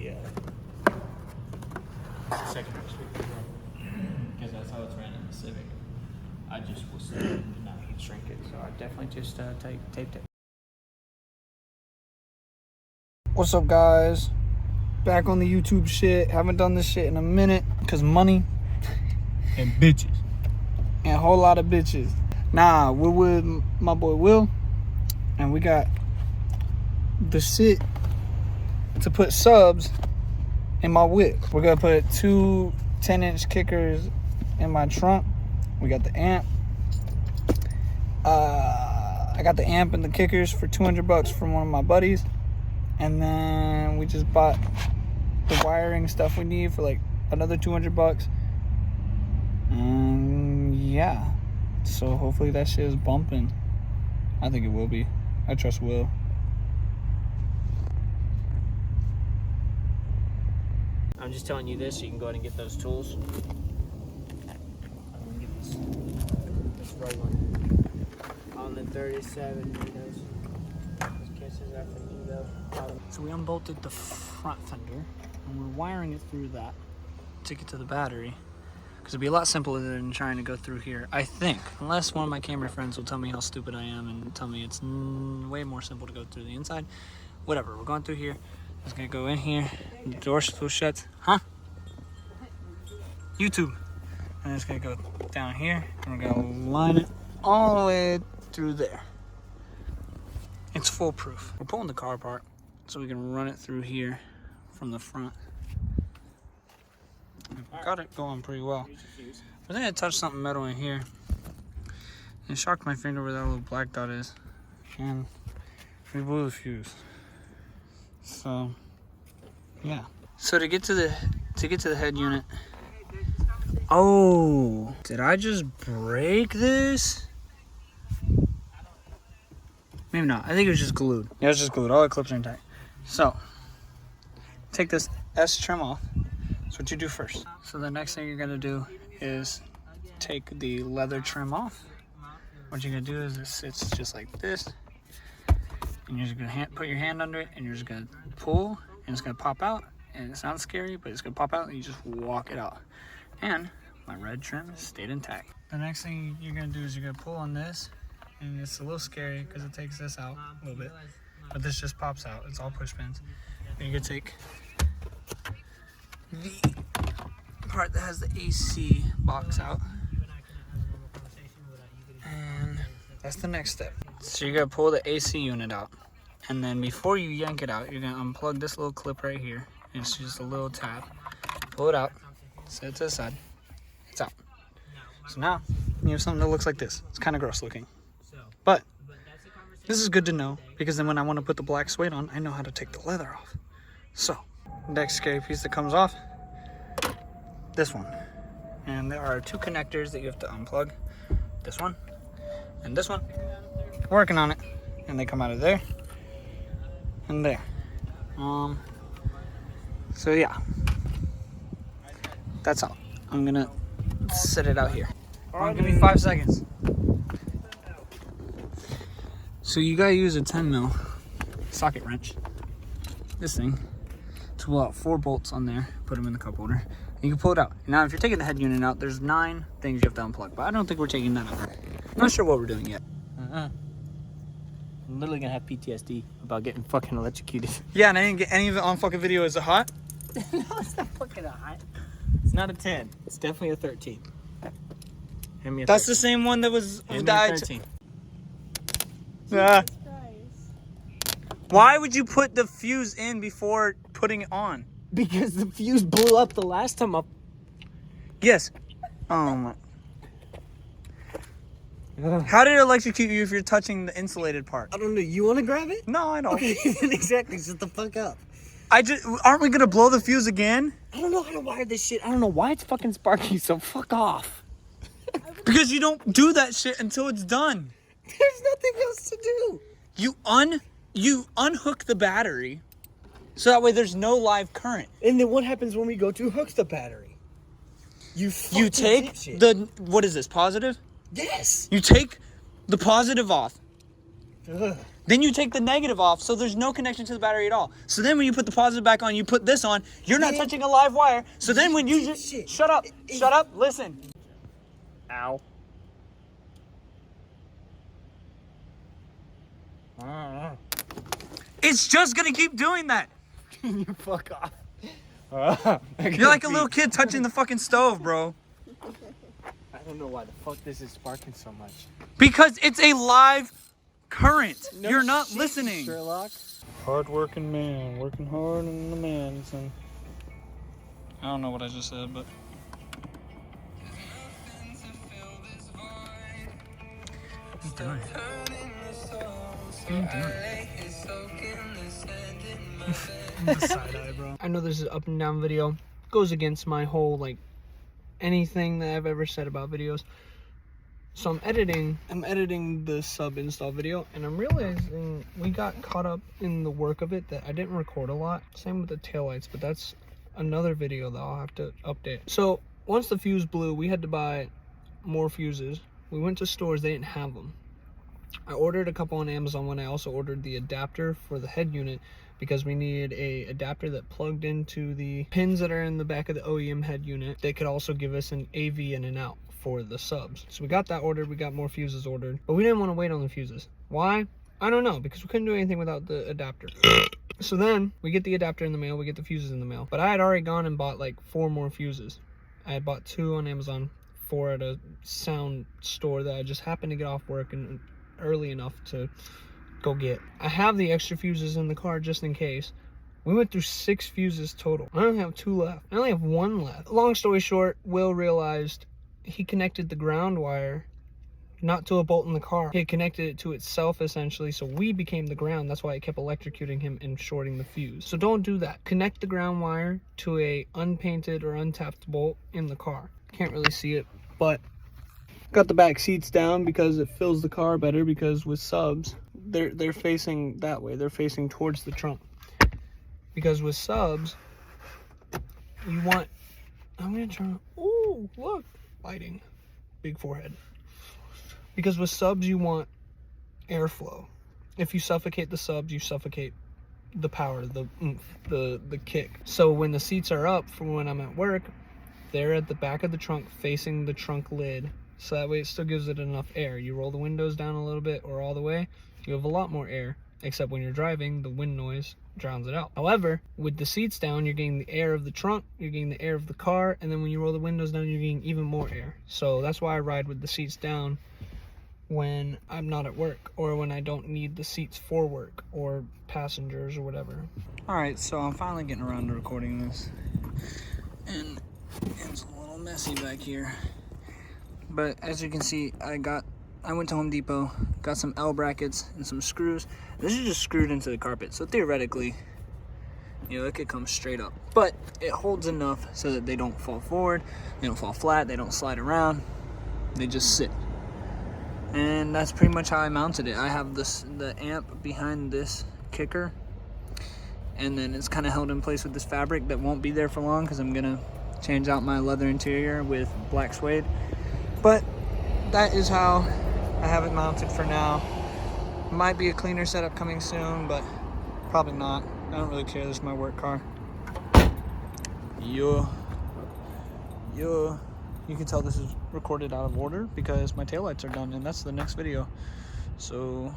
the secondary speaker, because that's how it's ran in the Civic. I just was not heat shrink it, so I definitely just taped it. What's up, guys? Back on the YouTube shit. Haven't done this shit in a minute because money And bitches. and a whole lot of bitches. Nah, we're with my boy Will, and we got the shit to put subs in my whip. We're gonna put two 10-inch kickers in my trunk. We got the amp. I got the amp and the kickers for $200 from one of my buddies. And then we just bought the wiring stuff we need for like another $200. Yeah. So hopefully that shit is bumping. I think it will be. I trust Will. I'm just telling you this so you can go ahead and get those tools. I'm gonna get this right one on the 37 windows. Those kisses after me though. So we unbolted the front fender and we're wiring it through that to get to the battery. Because it'd be a lot simpler than trying to go through here, I think. Unless one of my Camry friends will tell me how stupid I am and tell me it's way more simple to go through the inside. Whatever, we're going through here. It's gonna go in here. The door's still shut. Huh? YouTube. And it's gonna go down here. And we're gonna line it all the way through there. It's foolproof. We're pulling the car apart so we can run it through here from the front. I've got it going pretty well. I think I touched something metal in here. It shocked my finger where that little black dot is. And we blew the fuse. So yeah. So to get to the head unit. Oh, did I just break this? Maybe not. I think it was just glued. Yeah, it was just glued. All the clips are intact. So take this S trim off. That's what you do first. So the next thing you're gonna do is take the leather trim off. What you're gonna do is it sits just like this. And you're just gonna put your hand under it and you're just gonna pull and it's gonna pop out. And it sounds scary, but it's gonna pop out and you just walk it out. And my red trim stayed intact. The next thing you're gonna do is you're gonna pull on this, and it's a little scary because it takes this out a little bit. But this just pops out, it's all push pins. Then you're gonna take the part that has the AC box out. And that's the next step. So you're gonna pull the AC unit out. And then before you yank it out, you're gonna unplug this little clip right here. It's just a little tab. Pull it out, set it to the side. It's out. So now you have something that looks like this. It's kind of gross looking. But this is good to know because then when I want to put the black suede on, I know how to take the leather off. So next scary piece that comes off, this one. And there are two connectors that you have to unplug. This one and this one. Working on it. And they come out of there and there. So yeah, that's all. I'm gonna set it out here. Give me 5 seconds. So you gotta use a 10mm socket wrench, this thing, to pull out 4 bolts on there, put them in the cup holder. You can pull it out. Now if you're taking the head unit out, there's 9 things you have to unplug, but I don't think we're taking that out. I'm not sure what we're doing yet. I'm literally gonna have PTSD about getting fucking electrocuted. Yeah, and I didn't get any of it on fucking video. Is it hot? No, it's not fucking hot. It's not a 10. It's definitely a 13. Hand me a That's 13. the same one that was Hand me a died. 13. Why would you put the fuse in before putting it on? Because the fuse blew up the last time up. Yes. Oh my. How did it electrocute you if you're touching the insulated part? I don't know. You want to grab it? No, I don't. Okay, then exactly. Shut the fuck up. Aren't we gonna blow the fuse again? I don't know how to wire this shit. I don't know why it's fucking sparky, so fuck off. Because you don't do that shit until it's done. There's nothing else to do. You unhook the battery, so that way there's no live current. And then what happens when we go to hook the battery? You take the, what is this, positive? Yes. You take the positive off. Ugh. Then you take the negative off, so there's no connection to the battery at all. So then when you put the positive back on, you put this on, you're not touching a live wire. So then when you just... Shut up, listen. Ow. It's just gonna keep doing that. You fuck off. You're like a little kid touching the fucking stove, bro. I don't know why the fuck this is sparking so much. Because it's a live current. No You're not shit, listening. Sherlock. Hard-working man, working hard in the man's. And I don't know what I just said, but... What are you doing? What are you doing? The side eye, bro. I know this is an up and down video. Goes against my whole, like, anything that I've ever said about videos. So I'm editing the sub install video, and I'm realizing we got caught up in the work of it that I didn't record a lot. Same with the taillights, but that's another video that I'll have to update. So once the fuse blew, we had to buy more fuses. We went to stores, they didn't have them. I ordered a couple on Amazon when I also ordered the adapter for the head unit, because we needed a adapter that plugged into the pins that are in the back of the OEM head unit. They could also give us an AV in and out for the subs. So we got that ordered, we got more fuses ordered, but we didn't want to wait on the fuses. Why? I don't know, because we couldn't do anything without the adapter. So then we get the adapter in the mail, we get the fuses in the mail, but I had already gone and bought like 4 more fuses. I had bought 2 on Amazon, 4 at a sound store that I just happened to get off work and early enough to go get. I have the extra fuses in the car just in case. We went through 6 fuses total. I only have 2 left. I only have 1 left. Long story short, Will realized he connected the ground wire not to a bolt in the car. He had connected it to itself essentially, so we became the ground. That's why it kept electrocuting him and shorting the fuse. So don't do that. Connect the ground wire to a unpainted or untapped bolt in the car. Can't really see it, but got the back seats down because it fills the car better, because with subs, they're facing that way. They're facing towards the trunk. Because with subs, you want... I'm gonna turn... Ooh, look! Lighting. Big forehead. Because with subs, you want airflow. If you suffocate the subs, you suffocate the power, the oomph, the kick. So when the seats are up for when I'm at work, they're at the back of the trunk facing the trunk lid. So that way it still gives it enough air. You roll the windows down a little bit or all the way, you have a lot more air. Except when you're driving, the wind noise drowns it out. However, with the seats down, you're getting the air of the trunk, you're getting the air of the car, and then when you roll the windows down, you're getting even more air. So that's why I ride with the seats down when I'm not at work, or when I don't need the seats for work, or passengers, or whatever. Alright, so I'm finally getting around to recording this. And it's a little messy back here. But as you can see, I went to Home Depot, got some L brackets and some screws. This is just screwed into the carpet, so theoretically, you know, it could come straight up. But it holds enough so that they don't fall forward, they don't fall flat, they don't slide around, they just sit. And that's pretty much how I mounted it. I have the amp behind this kicker, and then it's kind of held in place with this fabric that won't be there for long because I'm gonna change out my leather interior with black suede. But that is how I have it mounted for now. Might be a cleaner setup coming soon, but probably not. I don't really care. This is my work car. You can tell this is recorded out of order because my taillights are done, and that's the next video. So,